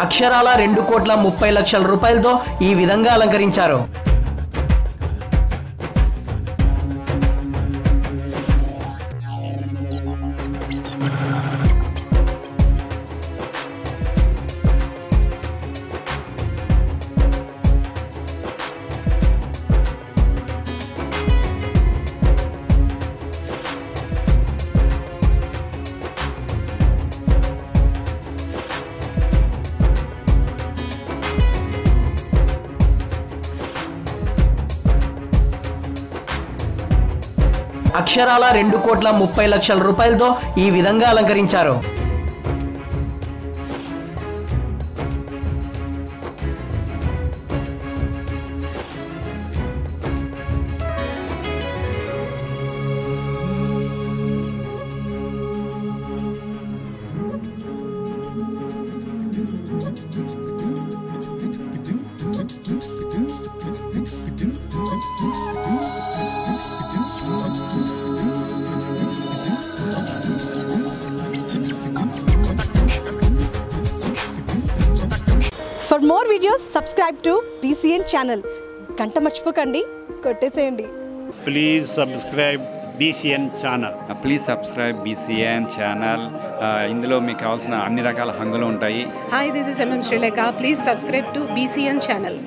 అక్షరాల 2,30,00,000 రూపాయలతో ఈ విధంగా అలంకరించారు. అక్షరాల 2,30,00,000 రూపాయలతో ఈ విధంగా అలంకరించారు. For more videos, subscribe to BCN channel. గంట మర్చిపోకండి, కొట్టేసేయండి. Please subscribe BCN channel. Please subscribe BCN channel. ఇందులో మీకు కావాల్సిన అన్ని రకాల హంగులు ఉంటాయి. Hi, this is MM Sri Lanka. Please subscribe to BCN channel.